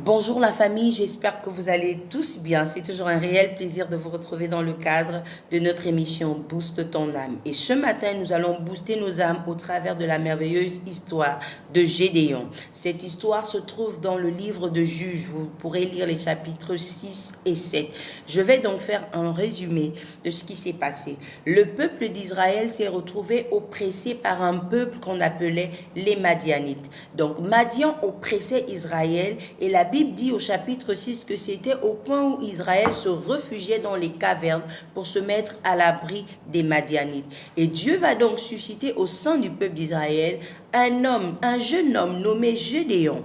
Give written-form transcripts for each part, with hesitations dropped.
Bonjour la famille, j'espère que vous allez tous bien. C'est toujours un réel plaisir de vous retrouver dans le cadre de notre émission Booste ton âme. Et ce matin, nous allons booster nos âmes au travers de la merveilleuse histoire de Gédéon. Cette histoire se trouve dans le livre de Juges. Vous pourrez lire les chapitres 6 et 7. Je vais donc faire un résumé de ce qui s'est passé. Le peuple d'Israël s'est retrouvé oppressé par un peuple qu'on appelait les Madianites. Donc Madian oppressait Israël et la Bible dit au chapitre 6 que c'était au point où Israël se réfugiait dans les cavernes pour se mettre à l'abri des Madianites. Et Dieu va donc susciter au sein du peuple d'Israël un jeune homme nommé Gédéon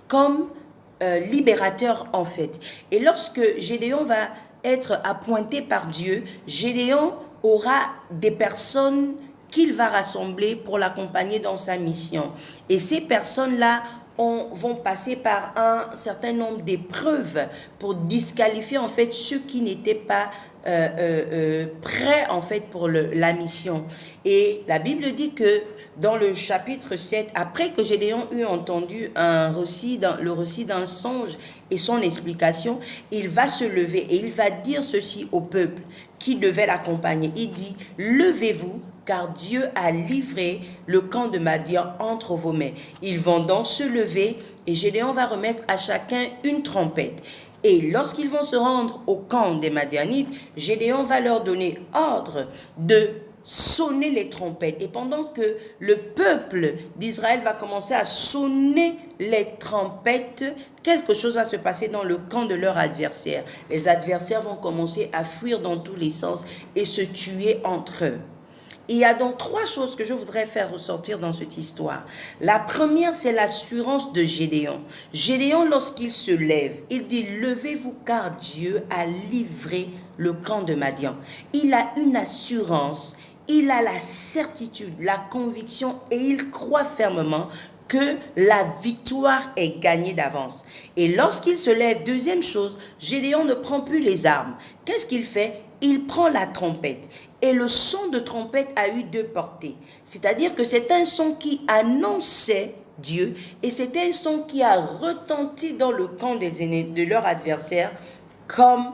comme libérateur en fait. Et lorsque Gédéon va être appointé par Dieu, Gédéon aura des personnes qu'il va rassembler pour l'accompagner dans sa mission. Et ces personnes-là vont passer par un certain nombre d'épreuves pour disqualifier en fait ceux qui n'étaient pas prêts en fait pour la mission. Et la Bible dit que dans le chapitre 7, après que Gédéon eut entendu le récit d'un songe et son explication, il va se lever et il va dire ceci au peuple qui devait l'accompagner. Il dit, levez-vous, car Dieu a livré le camp de Madian entre vos mains. Ils vont donc se lever et Gédéon va remettre à chacun une trompette. Et lorsqu'ils vont se rendre au camp des Madianites, Gédéon va leur donner ordre de sonner les trompettes. Et pendant que le peuple d'Israël va commencer à sonner les trompettes, quelque chose va se passer dans le camp de leur adversaire. Les adversaires vont commencer à fuir dans tous les sens et se tuer entre eux. Il y a donc trois choses que je voudrais faire ressortir dans cette histoire. La première, c'est l'assurance de Gédéon. Gédéon, lorsqu'il se lève, il dit « Levez-vous car Dieu a livré le camp de Madian ». Il a une assurance, il a la certitude, la conviction et il croit fermement que la victoire est gagnée d'avance. Et lorsqu'il se lève, deuxième chose, Gédéon ne prend plus les armes. Qu'est-ce qu'il fait? Il prend la trompette. Et le son de trompette a eu deux portées. C'est-à-dire que c'est un son qui annonçait Dieu et c'était un son qui a retenti dans le camp de leur adversaire comme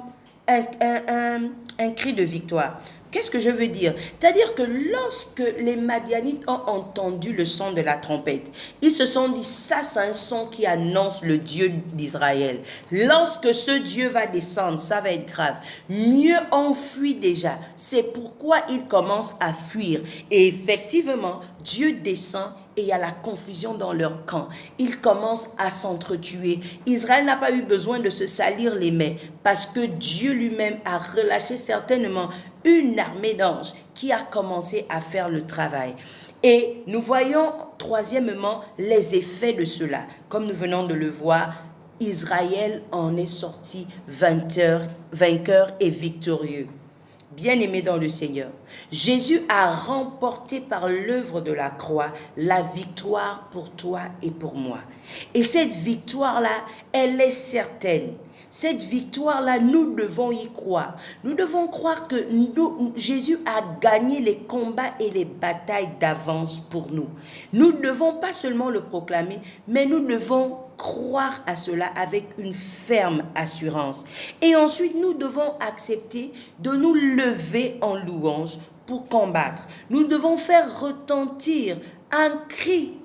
un cri de victoire. Qu'est-ce que je veux dire? C'est-à-dire que lorsque les Madianites ont entendu le son de la trompette, ils se sont dit, ça c'est un son qui annonce le Dieu d'Israël. Lorsque ce Dieu va descendre, ça va être grave. Mieux on fuit déjà. C'est pourquoi ils commencent à fuir. Et effectivement, Dieu descend et il y a la confusion dans leur camp. Ils commencent à s'entretuer. Israël n'a pas eu besoin de se salir les mains parce que Dieu lui-même a relâché certainement une armée d'anges qui a commencé à faire le travail. Et nous voyons, troisièmement, les effets de cela. Comme nous venons de le voir, Israël en est sorti vainqueur et victorieux. Bien-aimé dans le Seigneur, Jésus a remporté par l'œuvre de la croix la victoire pour toi et pour moi. Et cette victoire-là, elle est certaine. Cette victoire-là, nous devons y croire. Nous devons croire que Jésus a gagné les combats et les batailles d'avance pour nous. Nous ne devons pas seulement le proclamer, mais nous devons croire à cela avec une ferme assurance. Et ensuite, nous devons accepter de nous lever en louange pour combattre. Nous devons faire retentir un cri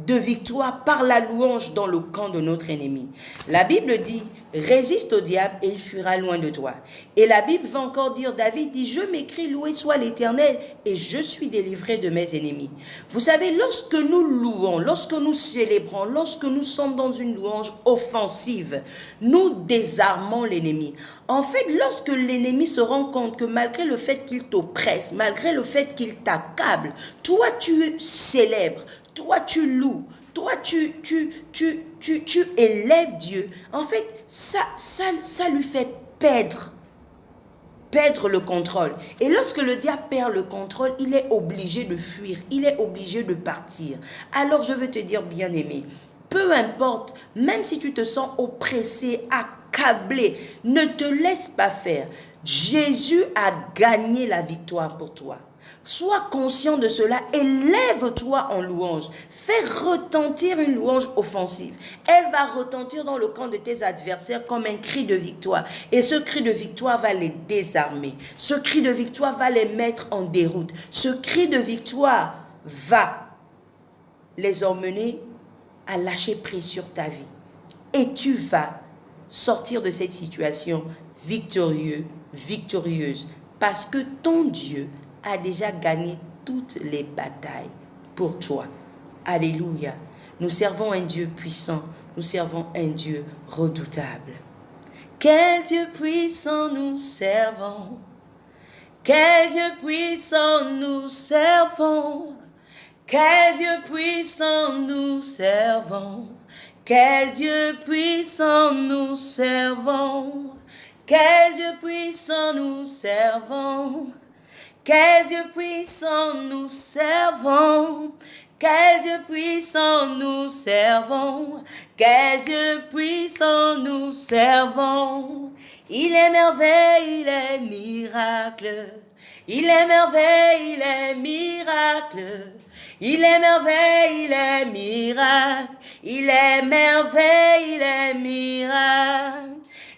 de victoire par la louange dans le camp de notre ennemi. La Bible dit, résiste au diable et il fuira loin de toi. Et la Bible va encore dire, David dit, je m'écris, loué soit l'Éternel et je suis délivré de mes ennemis. Vous savez, lorsque nous louons, lorsque nous célébrons, lorsque nous sommes dans une louange offensive, nous désarmons l'ennemi. En fait, lorsque l'ennemi se rend compte que malgré le fait qu'il t'oppresse, malgré le fait qu'il t'accable, toi tu célèbres, toi tu loues, toi tu élèves Dieu. En fait, ça lui fait perdre le contrôle. Et lorsque le diable perd le contrôle, il est obligé de fuir, il est obligé de partir. Alors je veux te dire, bien-aimé, peu importe, même si tu te sens oppressé, accablé, ne te laisse pas faire. Jésus a gagné la victoire pour toi. Sois conscient de cela et lève-toi en louange. Fais retentir une louange offensive. Elle va retentir dans le camp de tes adversaires comme un cri de victoire. Et ce cri de victoire va les désarmer. Ce cri de victoire va les mettre en déroute. Ce cri de victoire va les emmener à lâcher prise sur ta vie. Et tu vas sortir de cette situation victorieuse. Parce que ton Dieu a déjà gagné toutes les batailles pour toi. Alléluia. Nous servons un Dieu puissant. Nous servons un Dieu redoutable. Quel Dieu puissant nous servons. Quel Dieu puissant nous servons. Quel Dieu puissant nous servons. Quel Dieu puissant nous servons. Quel Dieu puissant nous servons. Quel Dieu puissant nous servons. Quel Dieu puissant nous servons. Quel Dieu puissant nous servons. Il est merveille, il est miracle. Il est merveille, il est miracle. Il est merveille, il est miracle. Il est merveille, il est miracle.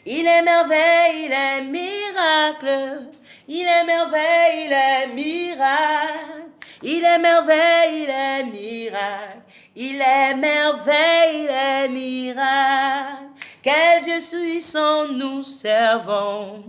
Il est merveille, il est miracle. Il est merveille, il est miracle. Il est merveille, il est miracle. Il est merveille, il est miracle. Quel Dieu puissant nous servons.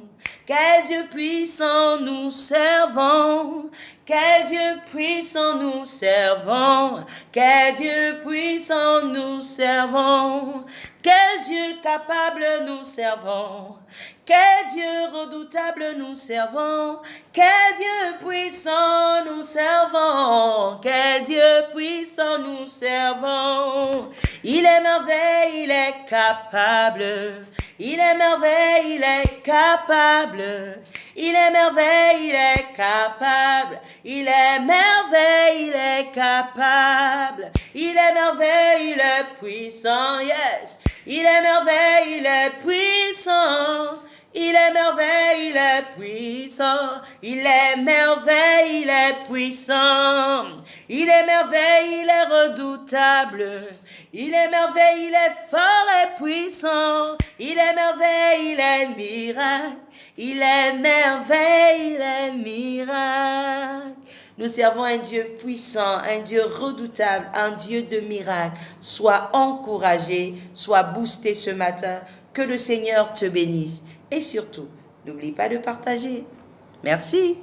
Quel Dieu puissant nous servons. Quel Dieu puissant nous servons. Quel Dieu puissant nous servons. Quel Dieu capable nous servons. Quel Dieu redoutable nous servons. Quel Dieu puissant nous servons. Quel Dieu puissant nous servons. Il est merveille, il est capable. Il est merveille, il est capable. Il est merveille, il est capable. Il est merveille, il est capable. Il est merveille, il est puissant, yes. Il est merveille, il est puissant. Il est merveille, il est puissant. Il est merveille, il est puissant. Il est merveille, il est redoutable. Il est merveille, il est fort et puissant. Il est merveille, il est miracle. Il est merveille, il est miracle. Nous servons un Dieu puissant, un Dieu redoutable, un Dieu de miracles. Sois encouragé, sois boosté ce matin. Que le Seigneur te bénisse. Et surtout, n'oublie pas de partager. Merci.